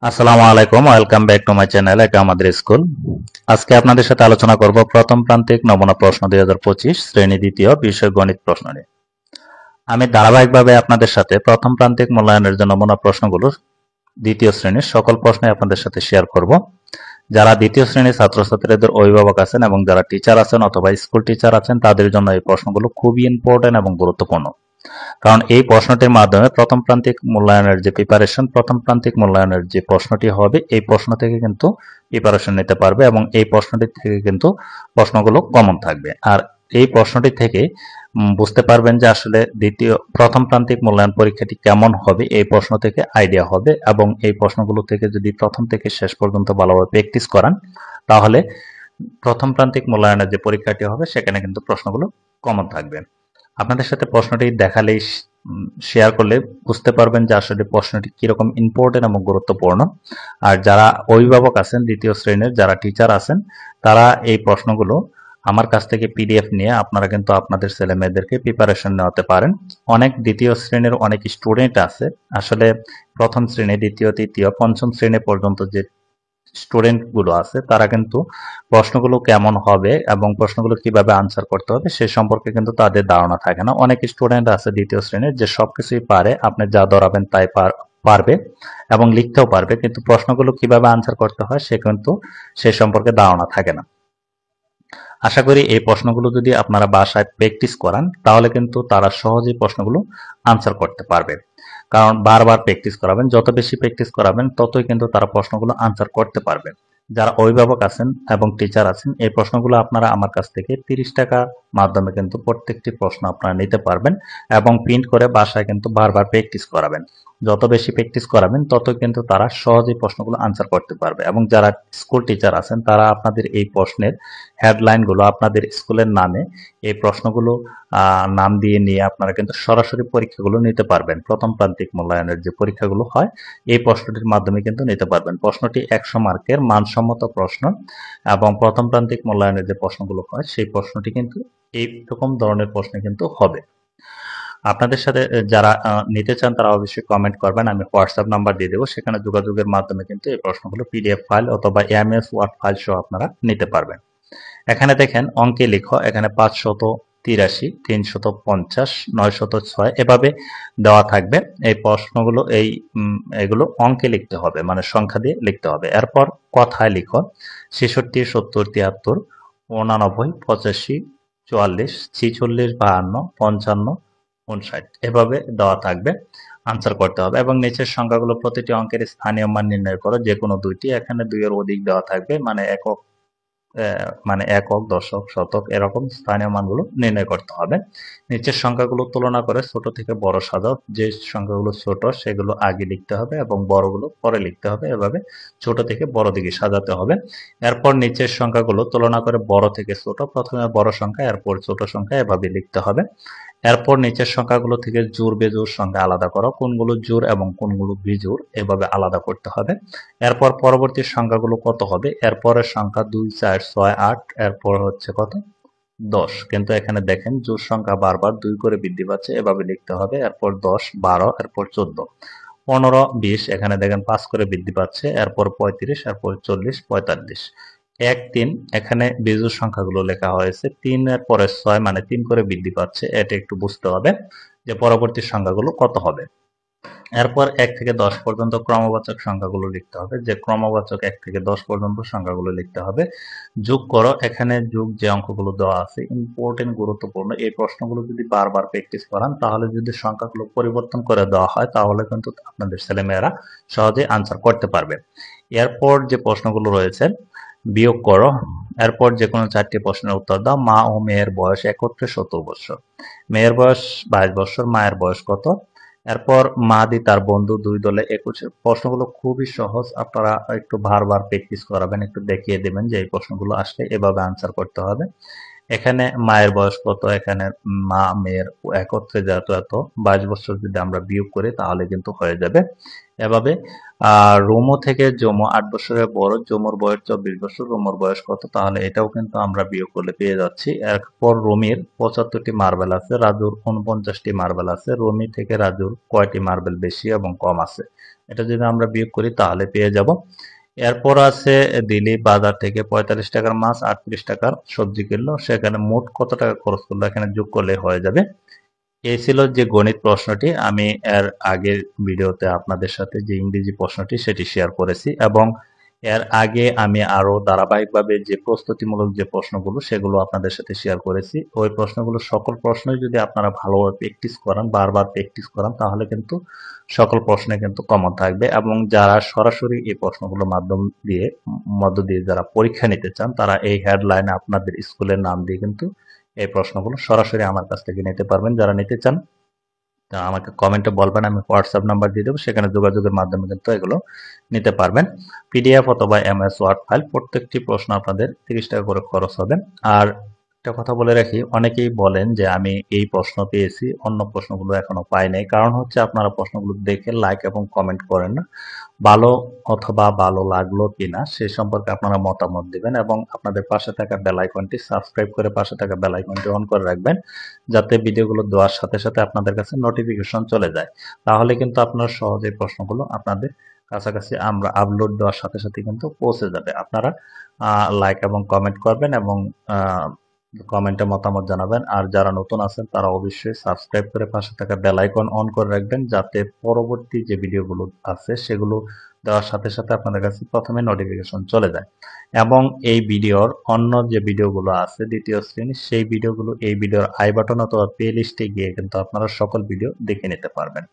আসসালামু আলাইকুম, welcome back to my channel এটা আমাদের স্কুল। আজকে আপনাদের সাথে আলোচনা করব প্রথম প্রান্তিক নমুনা প্রশ্ন 2025 শ্রেণী দ্বিতীয় বিষয় গণিত প্রশ্ন নিয়ে। আমি ধারাবাহিকভাবে আপনাদের সাথে প্রথম প্রান্তিক মূল্যায়নের যে নমুনা প্রশ্নগুলো দ্বিতীয় শ্রেণীর সকল প্রশ্নে আপনাদের সাথে শেয়ার করব। যারা দ্বিতীয় শ্রেণীর ছাত্রছাত্রীদের অভিভাবক আছেন এবং যারা টিচার আছেন অথবা স্কুল টিচার আছেন তাদের জন্য এই প্রশ্নগুলো খুবই ইম্পর্টেন্ট এবং গুরুত্বপূর্ণ। কারণ এই প্রশ্নটির মাধ্যমে প্রথম প্রান্তিক মূল্যায়নের যে প্রিপারেশন, প্রথম প্রান্তিক মূল্যায়নের যে প্রশ্নটি হবে এই প্রশ্ন থেকে কিন্তু প্রিপারেশন নিতে পারবে এবং এই প্রশ্নটি থেকে কিন্তু প্রশ্নগুলো কমন থাকবে। আর এই প্রশ্নটি থেকে বুঝতে পারবেন যে আসলে প্রথম প্রান্তিক মূল্যায়ন পরীক্ষাটি কেমন হবে এই প্রশ্ন থেকে আইডিয়া হবে এবং এই প্রশ্নগুলো থেকে যদি প্রথম থেকে শেষ পর্যন্ত ভালোভাবে প্র্যাকটিস করান তাহলে প্রথম প্রান্তিক মূল্যায়নের যে পরীক্ষাটি হবে সেখানে কিন্তু প্রশ্নগুলো কমন থাকবে। আপনাদের সাথে প্রশ্নটি দেখালেই শেয়ার করলে বুঝতে পারবেন যে আসলে প্রশ্নটি কিরকম ইম্পর্টেন্ট এবং গুরুত্বপূর্ণ। আর যারা অভিভাবক আছেন দ্বিতীয় শ্রেণীর যারা টিচার আছেন তারা এই প্রশ্নগুলো আমার কাছ থেকে পিডিএফ নিয়ে আপনারা কিন্তু আপনাদের ছেলে মেয়েদেরকে প্রিপারেশন নেওয়াতে পারেন। অনেক দ্বিতীয় শ্রেণীর অনেক স্টুডেন্ট আছে, আসলে প্রথম শ্রেণী দ্বিতীয় তৃতীয় পঞ্চম শ্রেণী পর্যন্ত যে স্টুডেন্ট গুলো আছে তারা কিন্তু প্রশ্নগুলো কেমন হবে এবং প্রশ্নগুলো কিভাবে আনসার করতে হবে সে সম্পর্কে কিন্তু তাদের ধারণা থাকে না। অনেক স্টুডেন্ট আছে দ্বিতীয় শ্রেণীর যে সবকিছুই পারে, আপনি যা ধরাবেন তাই পারবে এবং লিখতেও পারবে, কিন্তু প্রশ্নগুলো কিভাবে আনসার করতে হয় সে কিন্তু সে সম্পর্কে ধারণা থাকে না। আশা করি এই প্রশ্নগুলো যদি আপনারা বাসায় প্র্যাকটিস করান তাহলে কিন্তু তারা সহজেই প্রশ্নগুলো আনসার করতে পারবে। কারণ বারবার প্র্যাকটিস করাবেন, যত বেশি প্র্যাকটিস করাবেন ততই কিন্তু তারা প্রশ্নগুলো আনসার করতে পারবে। যারা অভিভাবক আছেন এবং টিচার আছেন এই প্রশ্নগুলো আপনারা আমার কাছ থেকে 30 টাকা মাধ্যমে কিন্তু প্রত্যেকটি প্রশ্ন আপনারা নিতে পারবেন এবং প্রিন্ট করে বাসায় কিন্তু বারবার প্র্যাকটিস করাবেন। যত বেশি প্র্যাকটিস করাবেন তত কিন্তু তারা সহজেই প্রশ্নগুলো আনসার করতে পারবে। এবং যারা স্কুল টিচার আছেন তারা আপনাদের এই প্রশ্নের হেডলাইনগুলো আপনাদের স্কুলের নামে এই প্রশ্নগুলো নাম দিয়ে নিয়ে আপনারা কিন্তু সরাসরি পরীক্ষাগুলো নিতে পারবেন। প্রথম প্রান্তিক মূল্যায়নের যে পরীক্ষাগুলো হয় এই প্রশ্নটির মাধ্যমে কিন্তু নিতে পারবেন। প্রশ্নটি 100 মার্কের মানসম্মত প্রশ্ন এবং প্রথম প্রান্তিক মূল্যায়নের যে প্রশ্নগুলো হয় সেই প্রশ্নটি কিন্তু এইরকম ধরনের প্রশ্ন কিন্তু হবে। আপনাদের সাথে যারা নিতে চান তারা অবশ্যই কমেন্ট করবেন, আমি হোয়াটসঅ্যাপ নাম্বার দিয়ে দেবো, সেখানে যোগাযোগের মাধ্যমে কিন্তু এই প্রশ্নগুলো পিডিএফ ফাইল অথবা এমএস ওয়ার্ড ফাইল সহ আপনারা নিতে পারবেন। এখানে দেখেন অঙ্কে লিখো, এখানে 583, 350, 906 এভাবে দেওয়া থাকবে। এই প্রশ্নগুলো এগুলো অঙ্কে লিখতে হবে, মানে সংখ্যা দিয়ে লিখতে হবে। এরপর কথায় লিখো 66, 70, 73, 89, 85, 44, 46, 52, 55, 59 এভাবে দেওয়া থাকবে, আনসার করতে হবে। এবং নিচের সংখ্যাগুলো প্রতিটি অঙ্কের স্থানীয় মান নির্ণয় করো, যে কোনো দুইটি, এখানে দুইয়ের অধিক দেওয়া থাকবে, মানে একক একক দশক শতক এরকম স্থানীয় মানগুলো নির্ণয় করতে হবে। নিচের সংখ্যাগুলো তুলনা করে ছোট থেকে বড় সাজাও, যে সংখ্যাগুলো ছোট সেগুলো আগে লিখতে হবে এবং বড়গুলো পরে লিখতে হবে, এভাবে ছোট থেকে বড় দিকে সাজাতে হবে। এরপর নিচের সংখ্যাগুলো তুলনা করে বড় থেকে ছোট, প্রথমে বড় সংখ্যা এরপর ছোট সংখ্যা এভাবে লিখতে হবে। এরপর নিচের সংখ্যাগুলো থেকে জোড় বেজোড় সংখ্যা আলাদা করো, কোনগুলো জোড় এবং কোনগুলো বিজোড় এভাবে আলাদা করতে হবে। এরপর পরবর্তী সংখ্যাগুলো কত হবে, এরপরের সংখ্যা 2, 4, 6, 8, এরপর হচ্ছে কত 10, কিন্তু এখানে দেখেন জোড় সংখ্যা বারবার 2 করে বৃদ্ধি পাচ্ছে, এভাবে লিখতে হবে। এরপর 10, 12, এরপর 14, 15, 20, এখানে দেখেন 5 করে বৃদ্ধি পাচ্ছে, এরপর 35, এরপর 40, 45, 1, 3, এখানে বিজোড় সংখ্যাগুলো লেখা হয়েছে 3 এর পরে 6 মানে 3 করে বৃদ্ধি পাচ্ছে, এটা একটু বুঝতে হবে যে পরবর্তী সংখ্যাগুলো কত হবে। এরপর 1 থেকে 10 পর্যন্ত ক্রমবাচক সংখ্যাগুলো লিখতে হবে, যে ক্রমবাচক 1 থেকে 10 পর্যন্ত সংখ্যাগুলো লিখতে হবে। যোগ করো, এখানে যোগ যে অঙ্কগুলো দেওয়া আছে ইম্পর্টেন্ট গুরুত্বপূর্ণ, এই প্রশ্নগুলো যদি বারবার প্র্যাকটিস করান তাহলে যদি সংখ্যাগুলো পরিবর্তন করে দেওয়া হয় তাহলে কিন্তু আপনাদের ছেলেমেয়েরা সহজে আনসার করতে পারবে। এরপর যে প্রশ্নগুলো রয়েছে বিয়োগ করো, এরপর যে কোনো 4টি প্রশ্নের উত্তর দাও। মা ও মেয়ের বয়স একত্রে 70 বছর, মেয়ের বয়স 22 বছর, মায়ের বয়স কত? এরপর মাদি তার বন্ধু 2 দলে 21। প্রশ্নগুলো খুবই সহজ, আপনারা একটু বারবার প্র্যাকটিস করাবেন, একটু দেখিয়ে দেবেন যে এই প্রশ্নগুলো আসলে এভাবে আনসার করতে হবে। এখানে মায়ের বয়স কত, এখানে মা মেয়ের একত্রে যেহেতু এত 22 বছর যদি আমরা বিয়োগ করি তাহলে কিন্তু হয়ে যাবে। এভাবে রোমো থেকে জমো 8 বছরের বড়, জমোর বয়স 24 বছর, রোমোর বয়স কত, তাহলে এটাও কিন্তু আমরা বিয়োগ করলে পেয়ে যাচ্ছি। এরপর রুমির 75টি মার্বেল আছে, রাজুর 49টি মার্বেল আছে, রুমি থেকে রাজুর কয়টি মার্বেল বেশি এবং কম আছে, এটা যদি আমরা বিয়োগ করি তাহলে পেয়ে যাব। এরপর আছে দিলীপ বাজার থেকে 45 টাকার মাছ 38 টাকার সবজি কিনলো, সেখানে মোট কত টাকা খরচ করলো এখানে যোগ করলে হয়ে যাবে। এই ছিল যে গণিত প্রশ্নটি। আমি এর আগের ভিডিওতে আপনাদের সাথে যে ইংরেজি প্রশ্নটি সেটি শেয়ার করেছি, এবং এর আগে আমি আরো ধারাবাহিকভাবে যে প্রস্তুতিমূলক যে প্রশ্নগুলো সেগুলো আপনাদের সাথে শেয়ার করেছি। ওই প্রশ্নগুলো সকল প্রশ্নই যদি আপনারা ভালোভাবে প্র্যাকটিস করেন, বারবার প্র্যাকটিস করেন, তাহলে কিন্তু সকল প্রশ্নে কিন্তু কমন থাকবে। এবং যারা সরাসরি এই প্রশ্নগুলোর মধ্য দিয়ে যারা পরীক্ষা নিতে চান, তারা এই হেডলাইনে আপনাদের স্কুলের নাম দিয়ে কিন্তু এই প্রশ্নগুলো সরাসরি আমার কাছ থেকে নিতে পারবেন। যারা নিতে চান তা আমাকে কমেন্টে বলবেন, আমি হোয়াটসঅ্যাপ নাম্বার দিয়ে দেবো, সেখানে যোগাযোগের মাধ্যমে কিন্তু এগুলো নিতে পারবেন। পিডিএফ অথবা এমএস ওয়ার্ড ফাইল, প্রত্যেকটি প্রশ্ন আপনাদের 30 টাকা করে খরচ হবে। আর একটা কথা বলে রাখি, অনেকেই বলেন যে আমি এই প্রশ্ন পেয়েছি, অন্য প্রশ্নগুলো এখনো পাই নাই। কারণ হচ্ছে আপনারা প্রশ্নগুলো দেখে লাইক এবং কমেন্ট করেন না। ভালো অথবা ভালো লাগলো কিনা সে সম্পর্কে আপনারা মতামত দিবেন, এবং আপনাদের পাশে থাকা বেল আইকনটি সাবস্ক্রাইব করে পাশে থাকা বেল আইকনটি অন করে রাখবেন, যাতে ভিডিওগুলো দেওয়ার সাথে সাথে আপনাদের কাছে নোটিফিকেশন চলে যায়। তাহলে কিন্তু আপনারা সহজেই প্রশ্নগুলো আপনাদের কাছাকাছি আমরা আপলোড দেওয়ার সাথে সাথে কিন্তু পৌঁছে যাবে। আপনারা লাইক এবং কমেন্ট করবেন, এবং কমেন্টে মতামত জানাবেন। আর যারা নতুন আছেন তারা অবশ্যই সাবস্ক্রাইব করে পাশে থাকা বেল আইকন অন করে রাখবেন, যাতে পরবর্তী যে ভিডিওগুলো আছে সেগুলো দেওয়ার সাথে সাথে আপনাদের কাছে প্রথমে নোটিফিকেশন চলে যায়। এবং এই ভিডিওর অন্য যে ভিডিওগুলো আছে দ্বিতীয় শ্রেণী, সেই ভিডিওগুলো এই ভিডিওর আই বাটন অথবা প্লে লিস্টে গিয়ে কিন্তু আপনারা সকল ভিডিও দেখে নিতে পারবেন।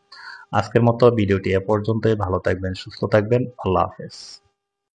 আজকের মতো ভিডিওটি এ পর্যন্তই। ভালো থাকবেন, সুস্থ থাকবেন, আল্লাহ হাফেজ।